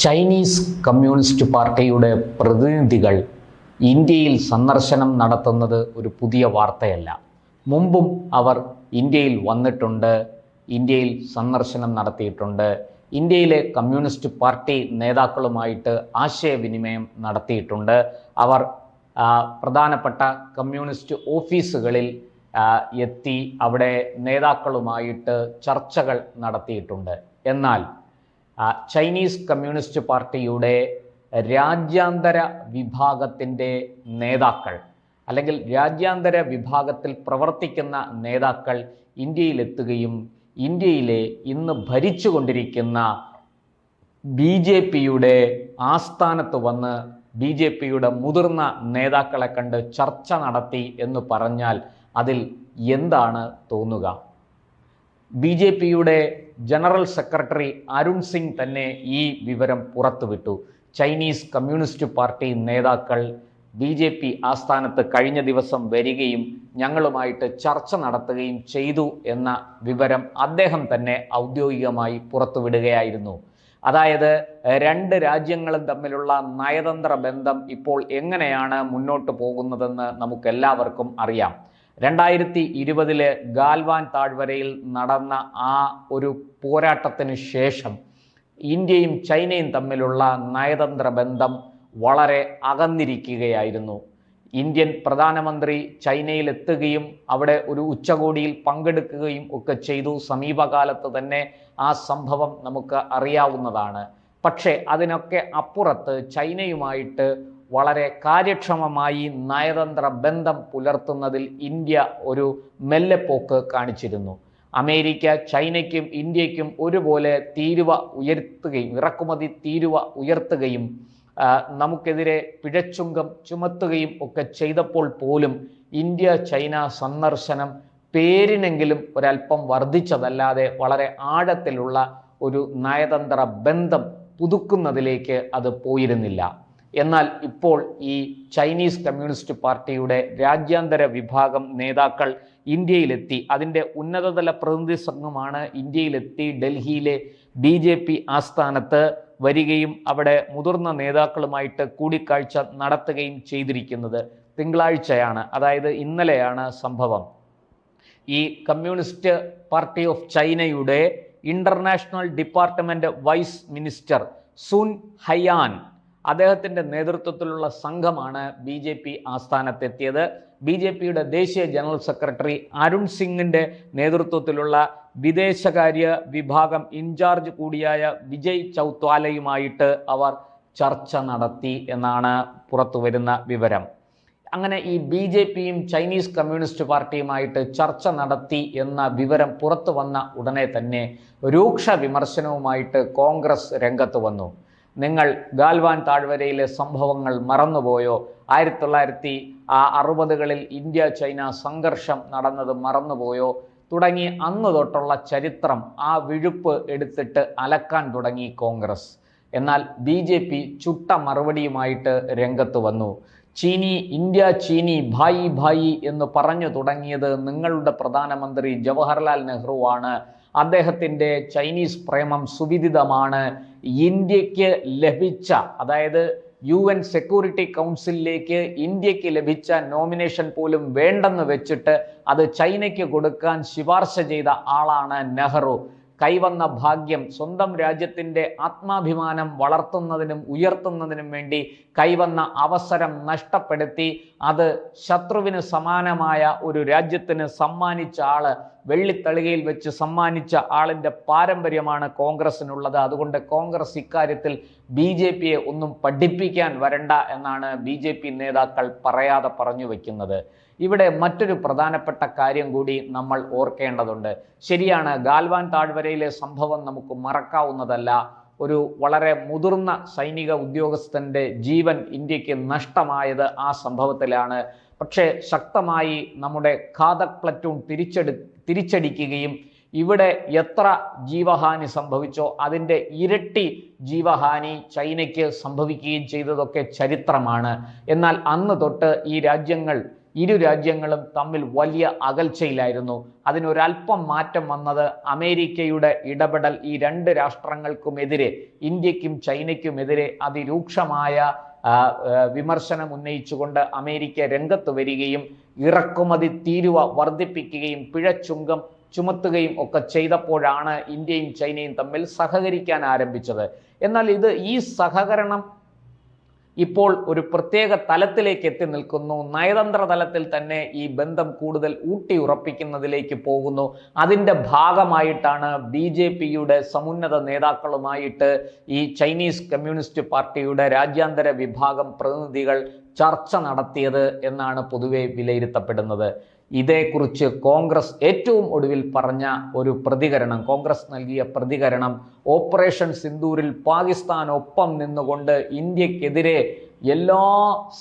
Chinese communist പാർട്ടിയുടെ പ്രതിനിധികൾ ഇന്ത്യയിൽ സന്ദർശനം നടത്തുന്നത് ഒരു പുതിയ വാർത്തയല്ല. മുമ്പും അവർ ഇന്ത്യയിൽ വന്നിട്ടുണ്ട്, ഇന്ത്യയിൽ സന്ദർശനം നടത്തിയിട്ടുണ്ട്, ഇന്ത്യയിലെ കമ്മ്യൂണിസ്റ്റ് പാർട്ടി നേതാക്കളുമായിട്ട് ആശയവിനിമയം നടത്തിയിട്ടുണ്ട്. അവർ പ്രധാനപ്പെട്ട കമ്മ്യൂണിസ്റ്റ് ഓഫീസുകളിൽ എത്തി അവിടെ നേതാക്കളുമായിട്ട് ചർച്ചകൾ നടത്തിയിട്ടുണ്ട്. എന്നാൽ ചൈനീസ് കമ്മ്യൂണിസ്റ്റ് പാർട്ടിയുടെ രാജ്യാന്തര വിഭാഗത്തിൻ്റെ നേതാക്കൾ അല്ലെങ്കിൽ രാജ്യാന്തര വിഭാഗത്തിൽ പ്രവർത്തിക്കുന്ന നേതാക്കൾ ഇന്ത്യയിലെത്തുകയും ഇന്ത്യയിലെ ഇന്ന് ഭരിച്ചുകൊണ്ടിരിക്കുന്ന BJPയുടെ ആസ്ഥാനത്ത് വന്ന് BJPയുടെ മുതിർന്ന നേതാക്കളെ കണ്ട് ചർച്ച നടത്തി എന്ന് പറഞ്ഞാൽ അതിൽ എന്താണ് തോന്നുക? BJPയുടെ ജനറൽ സെക്രട്ടറി അരുൺ സിംഗ് തന്നെ ഈ വിവരം പുറത്തുവിട്ടു. ചൈനീസ് കമ്മ്യൂണിസ്റ്റ് പാർട്ടി നേതാക്കൾ BJP ആസ്ഥാനത്ത് കഴിഞ്ഞ ദിവസം വരികയും ഞങ്ങളുമായിട്ട് ചർച്ച നടത്തുകയും ചെയ്തു എന്ന വിവരം അദ്ദേഹം തന്നെ ഔദ്യോഗികമായി പുറത്തുവിടുകയായിരുന്നു. അതായത് രണ്ട് രാജ്യങ്ങളും തമ്മിലുള്ള നയതന്ത്ര ബന്ധം ഇപ്പോൾ എങ്ങനെയാണ് മുന്നോട്ട് പോകുന്നതെന്ന് നമുക്കെല്ലാവർക്കും അറിയാം. 2020 ഗാൽവാൻ താഴ്വരയിൽ നടന്ന ആ ഒരു പോരാട്ടത്തിന് ശേഷം ഇന്ത്യയും ചൈനയും തമ്മിലുള്ള നയതന്ത്ര ബന്ധം വളരെ അകന്നിരിക്കുകയായിരുന്നു. ഇന്ത്യൻ പ്രധാനമന്ത്രി ചൈനയിലെത്തുകയും അവിടെ ഒരു ഉച്ചകോടിയിൽ പങ്കെടുക്കുകയും ഒക്കെ ചെയ്തു. സമീപകാലത്ത് തന്നെ ആ സംഭവം നമുക്ക് അറിയാവുന്നതാണ്. പക്ഷേ അതിനൊക്കെ അപ്പുറത്ത് ചൈനയുമായിട്ട് വളരെ കാര്യക്ഷമമായി നയതന്ത്ര ബന്ധം പുലർത്തുന്നതിൽ ഇന്ത്യ ഒരു മെല്ലെപ്പോക്ക് കാണിച്ചിരുന്നു. അമേരിക്ക ചൈനയ്ക്കും ഇന്ത്യയ്ക്കും ഒരുപോലെ തീരുവ ഉയർത്തുകയും ഇറക്കുമതി തീരുവ ഉയർത്തുകയും നമുക്കെതിരെ പിഴച്ചുങ്കം ചുമത്തുകയും ഒക്കെ ചെയ്തപ്പോൾ പോലും ഇന്ത്യ ചൈന സന്ദർശനം പേരിനെങ്കിലും ഒരല്പം വർദ്ധിച്ചതല്ലാതെ വളരെ ആഴത്തിലുള്ള ഒരു നയതന്ത്ര ബന്ധം പുതുക്കുന്നതിലേക്ക് അത് പോയിരുന്നില്ല. എന്നാൽ ഇപ്പോൾ ഈ ചൈനീസ് കമ്മ്യൂണിസ്റ്റ് പാർട്ടിയുടെ രാജ്യാന്തര വിഭാഗം നേതാക്കൾ ഇന്ത്യയിലെത്തി. അതിൻ്റെ ഉന്നതതല പ്രതിനിധി സംഘമാണ് ഇന്ത്യയിലെത്തി ഡൽഹിയിലെ BJP ആസ്ഥാനത്ത് വരികയും അവിടെ മുതിർന്ന നേതാക്കളുമായിട്ട് കൂടിക്കാഴ്ച നടത്തുകയും ചെയ്തിരിക്കുന്നത്. തിങ്കളാഴ്ചയാണ്, അതായത് ഇന്നലെയാണ് സംഭവം. ഈ കമ്മ്യൂണിസ്റ്റ് പാർട്ടി ഓഫ് ചൈനയുടെ international department vice minister Sun Hayan അദ്ദേഹത്തിൻ്റെ നേതൃത്വത്തിലുള്ള സംഘമാണ് BJP ആസ്ഥാനത്തെത്തിയത്. BJPയുടെ ദേശീയ ജനറൽ സെക്രട്ടറി അരുൺ സിംഗിൻ്റെ നേതൃത്വത്തിലുള്ള വിദേശകാര്യ വിഭാഗം ഇൻചാർജ് കൂടിയായ വിജയ് ചൗത്വാലയുമായിട്ട് അവർ ചർച്ച നടത്തി എന്നാണ് പുറത്തു വരുന്ന വിവരം. അങ്ങനെ ഈ BJPയും ചൈനീസ് കമ്മ്യൂണിസ്റ്റ് പാർട്ടിയുമായിട്ട് ചർച്ച നടത്തി എന്ന വിവരം പുറത്തു വന്ന ഉടനെ തന്നെ രൂക്ഷ വിമർശനവുമായിട്ട് കോൺഗ്രസ് രംഗത്ത് വന്നു. നിങ്ങൾ ഗാൽവാൻ താഴ്വരയിലെ സംഭവങ്ങൾ മറന്നുപോയോ? 1960കളിൽ ഇന്ത്യ ചൈന സംഘർഷം നടന്നത് മറന്നുപോയോ? തുടങ്ങി അന്ന് തൊട്ടുള്ള ചരിത്രം ആ വിഴുപ്പ് എടുത്തിട്ട് അലക്കാൻ തുടങ്ങി കോൺഗ്രസ്. എന്നാൽ BJP ചുട്ട മറുപടിയുമായിട്ട് രംഗത്ത് വന്നു. ഇന്ത്യ ചീനി ഭായി ഭായി എന്ന് പറഞ്ഞു തുടങ്ങിയത് നിങ്ങളുടെ പ്രധാനമന്ത്രി ജവഹർലാൽ നെഹ്റു ആണ്. അദ്ദേഹത്തിൻ്റെ ചൈനീസ് പ്രേമം സുവിദിതമാണ്. ഇന്ത്യക്ക് ലഭിച്ച, അതായത് UN സെക്യൂരിറ്റി കൗൺസിലിലേക്ക് ഇന്ത്യക്ക് ലഭിച്ച നോമിനേഷൻ പോലും വേണ്ടെന്ന് വെച്ചിട്ട് അത് ചൈനയ്ക്ക് കൊടുക്കാൻ ശുപാർശ ചെയ്ത ആളാണ് നെഹ്റു. കൈവന്ന ഭാഗ്യം, സ്വന്തം രാജ്യത്തിൻ്റെ ആത്മാഭിമാനം വളർത്തുന്നതിനും ഉയർത്തുന്നതിനും വേണ്ടി കൈവന്ന അവസരം നഷ്ടപ്പെടുത്തി അത് ശത്രുവിന് സമാനമായ ഒരു രാജ്യത്തിന് സമ്മാനിച്ച ആള്, വെള്ളിത്തളികയിൽ വെച്ച് സമ്മാനിച്ച ആളിൻ്റെ പാരമ്പര്യമാണ് കോൺഗ്രസിനുള്ളത്. അതുകൊണ്ട് കോൺഗ്രസ് ഇക്കാര്യത്തിൽ BJPയെ ഒന്നും പഠിപ്പിക്കാൻ വരണ്ട എന്നാണ് BJP നേതാക്കൾ പറയാതെ പറഞ്ഞു വയ്ക്കുന്നത്. ഇവിടെ മറ്റൊരു പ്രധാനപ്പെട്ട കാര്യം കൂടി നമ്മൾ ഓർക്കേണ്ടതുണ്ട്. ശരിയാണ്, ഗാൽവാൻ താഴ്വരയിലെ സംഭവം നമുക്ക് മറക്കാവുന്നതല്ല. ഒരു വളരെ മുതിർന്ന സൈനിക ഉദ്യോഗസ്ഥൻ്റെ ജീവൻ ഇന്ത്യക്ക് നഷ്ടമായത് ആ സംഭവത്തിലാണ്. പക്ഷേ ശക്തമായി നമ്മുടെ ഖാദക് പ്ലറ്റൂൺ തിരിച്ചടിക്കുകയും ഇവിടെ എത്ര ജീവഹാനി സംഭവിച്ചോ അതിൻ്റെ ഇരട്ടി ജീവഹാനി ചൈനയ്ക്ക് സംഭവിക്കുകയും ചെയ്തതൊക്കെ ചരിത്രമാണ്. എന്നാൽ അന്ന് തൊട്ട് ഈ രാജ്യങ്ങൾ ഇരു രാജ്യങ്ങളും തമ്മിൽ വലിയ അകൽച്ചയിലായിരുന്നു. അതിനൊരല്പം മാറ്റം വന്നത് അമേരിക്കയുടെ ഇടപെടൽ ഈ രണ്ട് രാഷ്ട്രങ്ങൾക്കുമെതിരെ, ഇന്ത്യക്കും ചൈനയ്ക്കുമെതിരെ അതിരൂക്ഷമായ വിമർശനം ഉന്നയിച്ചുകൊണ്ട് അമേരിക്ക രംഗത്ത് വരികയും ഇറക്കുമതി തീരുവ വർദ്ധിപ്പിക്കുകയും പിഴച്ചുങ്കം ചുമത്തുകയും ഒക്കെ ചെയ്തപ്പോഴാണ് ഇന്ത്യയും ചൈനയും തമ്മിൽ സഹകരിക്കാൻ ആരംഭിച്ചത്. എന്നാൽ ഈ സഹകരണം ഇപ്പോൾ ഒരു പ്രത്യേക തലത്തിലേക്ക് എത്തി നിൽക്കുന്നു. നയതന്ത്ര തലത്തിൽ തന്നെ ഈ ബന്ധം കൂടുതൽ ഊട്ടിയുറപ്പിക്കുന്നതിലേക്ക് പോകുന്നു. അതിൻ്റെ ഭാഗമായിട്ടാണ് BJPയുടെ സമുന്നത നേതാക്കളുമായിട്ട് ഈ ചൈനീസ് കമ്മ്യൂണിസ്റ്റ് പാർട്ടിയുടെ രാജ്യാന്തര വിഭാഗം പ്രതിനിധികൾ ചർച്ച നടത്തിയത് എന്നാണ് പൊതുവെ വിലയിരുത്തപ്പെടുന്നത്. ഇതേക്കുറിച്ച് കോൺഗ്രസ് ഏറ്റവും ഒടുവിൽ പറഞ്ഞ ഒരു പ്രതികരണം, കോൺഗ്രസ് നൽകിയ പ്രതികരണം, ഓപ്പറേഷൻ സിന്ദൂരിൽ പാകിസ്ഥാൻ ഒപ്പം നിന്നുകൊണ്ട് ഇന്ത്യക്കെതിരെ എല്ലാ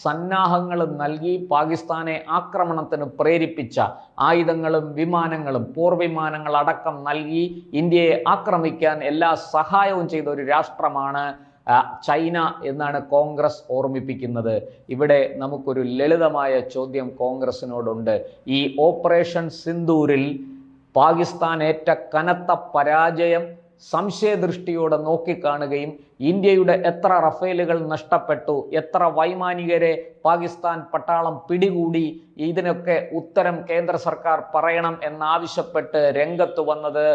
സന്നാഹങ്ങളും നൽകി പാകിസ്ഥാനെ ആക്രമണത്തിന് പ്രേരിപ്പിച്ച ആയുധങ്ങളും വിമാനങ്ങളും പോർവിമാനങ്ങൾ അടക്കം നൽകി ഇന്ത്യയെ ആക്രമിക്കാൻ എല്ലാ സഹായവും ചെയ്ത ഒരു രാഷ്ട്രമാണ് ചൈന എന്നാണ് കോൺഗ്രസ് ഓർമ്മിപ്പിക്കുന്നത്. ഇവിടെ നമുക്കൊരു ലളിതമായ ചോദ്യം കോൺഗ്രസിനോടുണ്ട്. ഈ ഓപ്പറേഷൻ സിന്ദൂരിൽ പാകിസ്ഥാൻ ഏറ്റ കനത്ത പരാജയം സംശയദൃഷ്ടിയോടെ നോക്കിക്കാണുകയും ഇന്ത്യയുടെ എത്ര റഫേലുകൾ നഷ്ടപ്പെട്ടു, എത്ര വൈമാനികരെ പാകിസ്ഥാൻ പട്ടാളം പിടികൂടി, ഇതിനൊക്കെ ഉത്തരം കേന്ദ്ര സർക്കാർ പറയണം എന്നാവശ്യപ്പെട്ട് രംഗത്ത് വന്നത്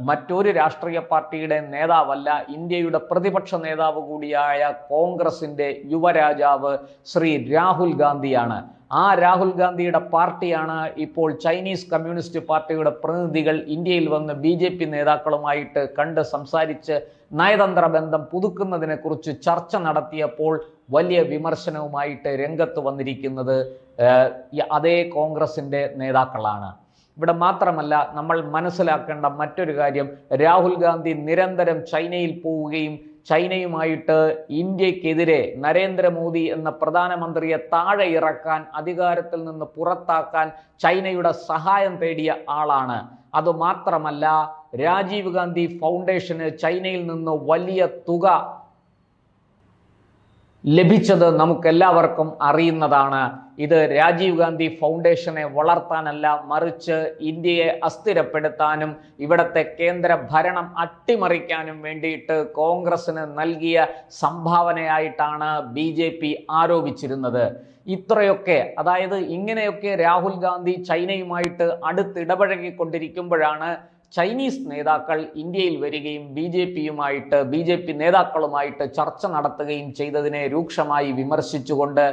മറ്റൊരു രാഷ്ട്രീയ പാർട്ടിയുടെ നേതാവല്ല, ഇന്ത്യയുടെ പ്രതിപക്ഷ നേതാവ് കൂടിയായ കോൺഗ്രസിന്റെ യുവരാജാവ് ശ്രീ രാഹുൽ ഗാന്ധിയാണ്. ആ രാഹുൽ ഗാന്ധിയുടെ പാർട്ടിയാണ് ഇപ്പോൾ ചൈനീസ് കമ്മ്യൂണിസ്റ്റ് പാർട്ടിയുടെ പ്രതിനിധികൾ ഇന്ത്യയിൽ വന്ന് BJP നേതാക്കളുമായിട്ട് കണ്ട് സംസാരിച്ച് നയതന്ത്ര ബന്ധം പുതുക്കുന്നതിനെ കുറിച്ച് ചർച്ച നടത്തിയപ്പോൾ വലിയ വിമർശനവുമായിട്ട് രംഗത്ത് വന്നിരിക്കുന്നത് അതേ കോൺഗ്രസിന്റെ നേതാക്കളാണ്. ഇവിടെ മാത്രമല്ല, നമ്മൾ മനസ്സിലാക്കേണ്ട മറ്റൊരു കാര്യം, രാഹുൽ ഗാന്ധി നിരന്തരം ചൈനയിൽ പോവുകയും ചൈനയുമായിട്ട് ഇന്ത്യക്കെതിരെ നരേന്ദ്രമോദി എന്ന പ്രധാനമന്ത്രിയെ താഴെ ഇറക്കാൻ, അധികാരത്തിൽ നിന്ന് പുറത്താക്കാൻ ചൈനയുടെ സഹായം തേടിയ ആളാണ്. അതുമാത്രമല്ല, രാജീവ് ഗാന്ധി ഫൗണ്ടേഷന് ചൈനയിൽ നിന്ന് വലിയ തുക ലഭിച്ചത് നമുക്കെല്ലാവർക്കും അറിയുന്നതാണ്. ഇത് രാജീവ് ഗാന്ധി ഫൗണ്ടേഷനെ വളർത്താനല്ല, മറിച്ച് ഇന്ത്യയെ അസ്ഥിരപ്പെടുത്താനും ഇവിടത്തെ കേന്ദ്ര ഭരണം അട്ടിമറിക്കാനും വേണ്ടിയിട്ട് കോൺഗ്രസിന് നൽകിയ സംഭാവനയായിട്ടാണ് BJP ആരോപിച്ചിരുന്നത്. ഇത്രയൊക്കെ, അതായത് ഇങ്ങനെയൊക്കെ രാഹുൽ ഗാന്ധി ചൈനയുമായിട്ട് അടുത്തിടപഴകിക്കൊണ്ടിരിക്കുമ്പോഴാണ് ചൈനീസ് നേതാക്കൾ ഇന്ത്യയിൽ വരികയും BJP നേതാക്കളുമായിട്ട് ചർച്ച നടത്തുകയും ചെയ്തതിനെ രൂക്ഷമായി വിമർശിച്ചുകൊണ്ട്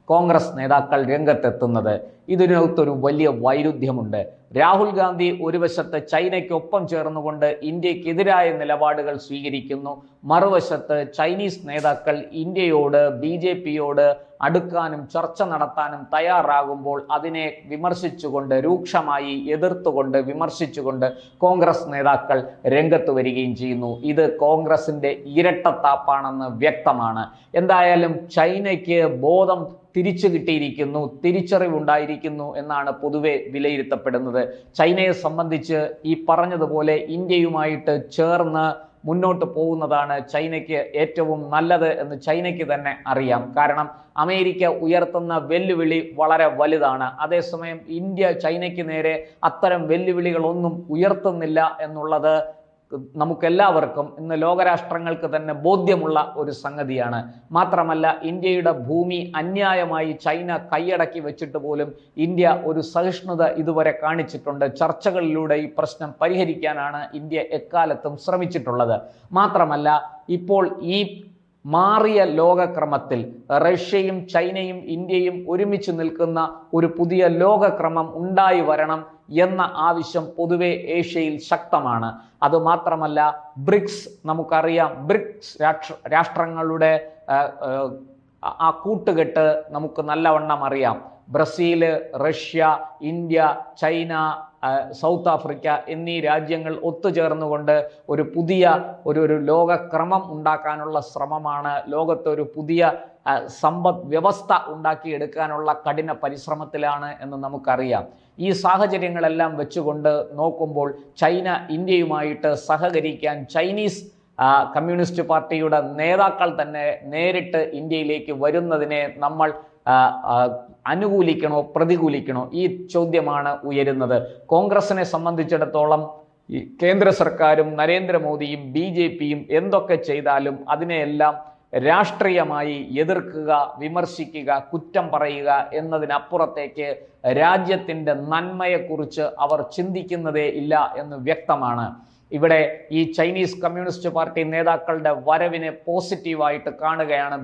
കോൺഗ്രസ് നേതാക്കൾ രംഗത്തെത്തുന്നത്. ഇതിനകത്തൊരു വലിയ വൈരുദ്ധ്യമുണ്ട്. രാഹുൽ ഗാന്ധി ഒരു വശത്ത് ചൈനയ്ക്കൊപ്പം ചേർന്നുകൊണ്ട് ഇന്ത്യക്കെതിരായ നിലപാടുകൾ സ്വീകരിക്കുന്നു, മറുവശത്ത് ചൈനീസ് നേതാക്കൾ ഇന്ത്യയോട് BJPയോട് അടുക്കാനും ചർച്ച നടത്താനും തയ്യാറാകുമ്പോൾ അതിനെ വിമർശിച്ചുകൊണ്ട്, രൂക്ഷമായി എതിർത്തുകൊണ്ട് വിമർശിച്ചുകൊണ്ട് കോൺഗ്രസ് നേതാക്കൾ രംഗത്ത് വരികയും ചെയ്യുന്നു. ഇത് കോൺഗ്രസിന്റെ ഇരട്ടത്താപ്പാണെന്ന് വ്യക്തമാണ്. എന്തായാലും ചൈനയ്ക്ക് ബോധം തിരിച്ചു കിട്ടിയിരിക്കുന്നു, തിരിച്ചറിവുണ്ടായിരിക്കുന്നു എന്നാണ് പൊതുവെ വിലയിരുത്തപ്പെടുന്നത്. ചൈനയെ സംബന്ധിച്ച് ഈ പറഞ്ഞതുപോലെ ഇന്ത്യയുമായിട്ട് ചേർന്ന് മുന്നോട്ട് പോകുന്നതാണ് ചൈനയ്ക്ക് ഏറ്റവും നല്ലത് എന്ന് ചൈനയ്ക്ക് തന്നെ അറിയാം. കാരണം അമേരിക്ക ഉയർത്തുന്ന വെല്ലുവിളി വളരെ വലുതാണ്. അതേസമയം ഇന്ത്യ ചൈനയ്ക്ക് നേരെ അത്തരം വെല്ലുവിളികളൊന്നും ഉയർത്തുന്നില്ല എന്നുള്ളത് നമുക്കെല്ലാവർക്കും, ഇന്ന് ലോകരാഷ്ട്രങ്ങൾക്ക് തന്നെ ബോധ്യമുള്ള ഒരു സംഗതിയാണ്. മാത്രമല്ല, ഇന്ത്യയുടെ ഭൂമി അന്യായമായി ചൈന കൈയടക്കി വെച്ചിട്ട് പോലും ഇന്ത്യ ഒരു സഹിഷ്ണുത ഇതുവരെ കാണിച്ചിട്ടുണ്ട്. ചർച്ചകളിലൂടെ ഈ പ്രശ്നം പരിഹരിക്കാനാണ് ഇന്ത്യ എക്കാലത്തും ശ്രമിച്ചിട്ടുള്ളത്. മാത്രമല്ല, ഇപ്പോൾ ഈ മാറിയ ലോകക്രമത്തിൽ റഷ്യയും ചൈനയും ഇന്ത്യയും ഒരുമിച്ച് നിൽക്കുന്ന ഒരു പുതിയ ലോകക്രമം ഉണ്ടായി വരണം എന്ന ആവശ്യം പൊതുവെ ഏഷ്യയിൽ ശക്തമാണ്. അതുമാത്രമല്ല, ബ്രിക്സ്, നമുക്കറിയാം, ബ്രിക്സ് രാഷ്ട്രങ്ങളുടെ ആ കൂട്ടുകെട്ട് നമുക്ക് നല്ലവണ്ണം അറിയാം. Brazil, Russia, India, China, south Africa എന്നീ രാജ്യങ്ങൾ ഒത്തുചേർന്നുകൊണ്ട് ഒരു പുതിയ ഒരു ലോകക്രമം ഉണ്ടാക്കാനുള്ള ശ്രമമാണ്. ലോകത്തൊരു പുതിയ സമ്പദ് വ്യവസ്ഥ ഉണ്ടാക്കിയെടുക്കാനുള്ള കഠിന പരിശ്രമത്തിലാണ് എന്ന് നമുക്കറിയാം. ഈ സാഹചര്യങ്ങളെല്ലാം വെച്ചുകൊണ്ട് നോക്കുമ്പോൾ ചൈന ഇന്ത്യയുമായിട്ട് സഹകരിക്കാൻ ചൈനീസ് കമ്മ്യൂണിസ്റ്റ് പാർട്ടിയുടെ നേതാക്കൾ തന്നെ നേരിട്ട് ഇന്ത്യയിലേക്ക് വരുന്നതിനെ നമ്മൾ അനുകൂലിക്കണോ പ്രതികൂലിക്കണോ? ഈ ചോദ്യമാണ് ഉയരുന്നത്. കോൺഗ്രസിനെ സംബന്ധിച്ചിടത്തോളം ഈ കേന്ദ്ര സർക്കാരും നരേന്ദ്രമോദിയും BJPയും എന്തൊക്കെ ചെയ്താലും അതിനെയെല്ലാം രാഷ്ട്രീയമായി എതിർക്കുക, വിമർശിക്കുക, കുറ്റം പറയുക എന്നതിനപ്പുറത്തേക്ക് രാജ്യത്തിൻ്റെ നന്മയെക്കുറിച്ച് അവർ ചിന്തിക്കുന്നതേ ഇല്ല എന്ന് വ്യക്തമാണ്. ഇവിടെ ഈ ചൈനീസ് കമ്മ്യൂണിസ്റ്റ് പാർട്ടി നേതാക്കളുടെ വരവിനെ പോസിറ്റീവായിട്ട് കാണുകയാണ്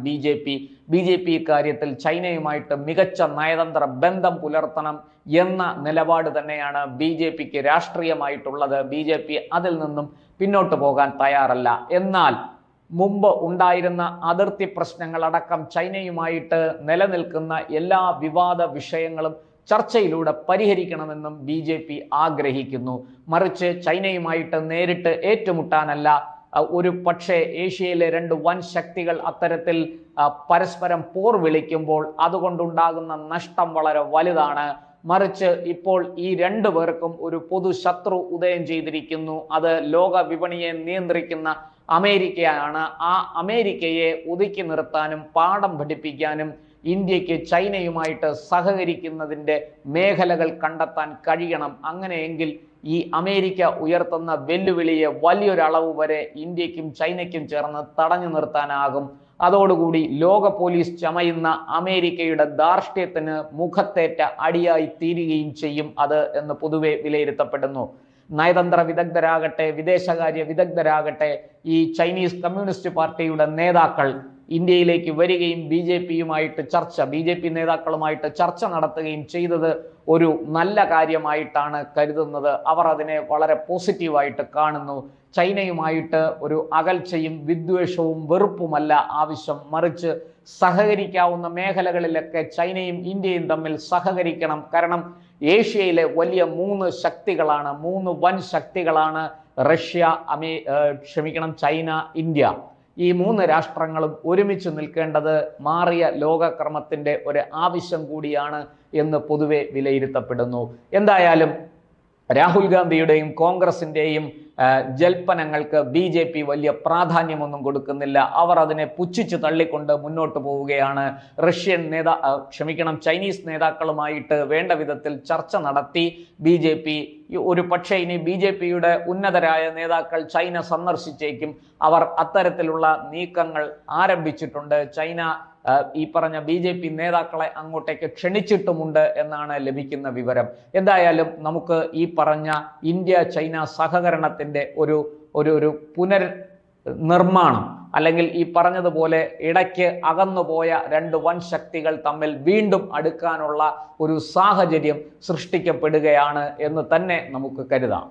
BJP കാര്യത്തിൽ ചൈനയുമായിട്ട് മികച്ച നയതന്ത്ര ബന്ധം പുലർത്തണം എന്ന നിലപാട് തന്നെയാണ് BJPക്ക് രാഷ്ട്രീയമായിട്ടുള്ളത്. BJP അതിൽ നിന്നും പിന്നോട്ട് പോകാൻ തയ്യാറല്ല. എന്നാൽ മുമ്പ് ഉണ്ടായിരുന്ന അതിർത്തി പ്രശ്നങ്ങളടക്കം ചൈനയുമായിട്ട് നിലനിൽക്കുന്ന എല്ലാ വിവാദ വിഷയങ്ങളും ചർച്ചയിലൂടെ പരിഹരിക്കണമെന്നും BJP ആഗ്രഹിക്കുന്നു. മറിച്ച് ചൈനയുമായിട്ട് നേരിട്ട് ഏറ്റുമുട്ടാനല്ല, ഒരു പക്ഷേ ഏഷ്യയിലെ രണ്ട് വൻ ശക്തികൾ അത്തരത്തിൽ പരസ്പരം പോർ വിളിക്കുമ്പോൾ അതുകൊണ്ടുണ്ടാകുന്ന നഷ്ടം വളരെ വലുതാണ്. മറിച്ച് ഇപ്പോൾ ഈ രണ്ടു പേർക്കും ഒരു പൊതു ശത്രു ഉദയം ചെയ്തിരിക്കുന്നു. അത് ലോക വിപണിയെ നിയന്ത്രിക്കുന്ന അമേരിക്കയാണ്. ആ അമേരിക്കയെ ഒതുക്കി നിർത്താനും പാഠം പഠിപ്പിക്കാനും ഇന്ത്യക്ക് ചൈനയുമായിട്ട് സഹകരിക്കുന്നതിൻ്റെ മേഖലകൾ കണ്ടെത്താൻ കഴിയണം. അങ്ങനെയെങ്കിൽ ഈ അമേരിക്ക ഉയർത്തുന്ന വെല്ലുവിളിയെ വലിയൊരളവ് വരെ ഇന്ത്യക്കും ചൈനയ്ക്കും ചേർന്ന് തടഞ്ഞു നിർത്താനാകും. അതോടുകൂടി ലോക പോലീസ് ചമയുന്ന അമേരിക്കയുടെ ധാർഷ്ട്യത്തിന് മുഖത്തേറ്റ അടിയായി തീരുകയും ചെയ്യും അത് എന്ന് പൊതുവെ വിലയിരുത്തപ്പെടുന്നു. നയതന്ത്ര വിദഗ്ധരാകട്ടെ, വിദേശകാര്യ വിദഗ്ധരാകട്ടെ, ഈ ചൈനീസ് കമ്മ്യൂണിസ്റ്റ് പാർട്ടിയുടെ നേതാക്കൾ ഇന്ത്യയിലേക്ക് വരികയും BJP നേതാക്കളുമായിട്ട് ചർച്ച നടത്തുകയും ചെയ്തത് ഒരു നല്ല കാര്യമായിട്ടാണ് കരുതുന്നത്. അവർ അതിനെ വളരെ പോസിറ്റീവായിട്ട് കാണുന്നു. ചൈനയുമായിട്ട് ഒരു അകൽച്ചയും വിദ്വേഷവും വെറുപ്പുമല്ല ആവശ്യം, മറിച്ച് സഹകരിക്കാവുന്ന മേഖലകളിലൊക്കെ ചൈനയും ഇന്ത്യയും തമ്മിൽ സഹകരിക്കണം. കാരണം ഏഷ്യയിലെ വലിയ മൂന്ന് വൻ ശക്തികളാണ് റഷ്യ, ചൈന, ഇന്ത്യ. ഈ മൂന്ന് രാഷ്ട്രങ്ങളും ഒരുമിച്ച് നിൽക്കേണ്ടത് മാറിയ ലോകക്രമത്തിൻ്റെ ഒരു ആവശ്യം കൂടിയാണ് എന്ന് പൊതുവെ വിലയിരുത്തപ്പെടുന്നു. എന്തായാലും രാഹുൽ ഗാന്ധിയുടെയും കോൺഗ്രസിൻ്റെയും ജൽപ്പനങ്ങൾക്ക് BJP വലിയ പ്രാധാന്യമൊന്നും കൊടുക്കുന്നില്ല. അവർ അതിനെ പുച്ഛിച്ച് തള്ളിക്കൊണ്ട് മുന്നോട്ട് പോവുകയാണ്. ചൈനീസ് നേതാക്കളുമായിട്ട് വേണ്ട വിധത്തിൽ ചർച്ച നടത്തി BJP. ഒരു പക്ഷേ ഇനി BJPയുടെ ഉന്നതരായ നേതാക്കൾ ചൈന സന്ദർശിച്ചേക്കും. അവർ അത്തരത്തിലുള്ള നീക്കങ്ങൾ ആരംഭിച്ചിട്ടുണ്ട്. ചൈന ഈ പറഞ്ഞ BJP നേതാക്കളെ അങ്ങോട്ടേക്ക് ക്ഷണിച്ചിട്ടുമുണ്ട് എന്നാണ് ലഭിക്കുന്ന വിവരം. എന്തായാലും നമുക്ക് ഈ പറഞ്ഞ ഇന്ത്യ ചൈന സഹകരണത്തിൻ്റെ ഒരു പുനർനിർമ്മാണം, അല്ലെങ്കിൽ ഈ പറഞ്ഞതുപോലെ ഇടയ്ക്ക് അകന്നുപോയ രണ്ട് വൻ ശക്തികൾ തമ്മിൽ വീണ്ടും അടുക്കാനുള്ള ഒരു സാഹചര്യം സൃഷ്ടിക്കപ്പെടുകയാണ് എന്ന് തന്നെ നമുക്ക് കരുതാം.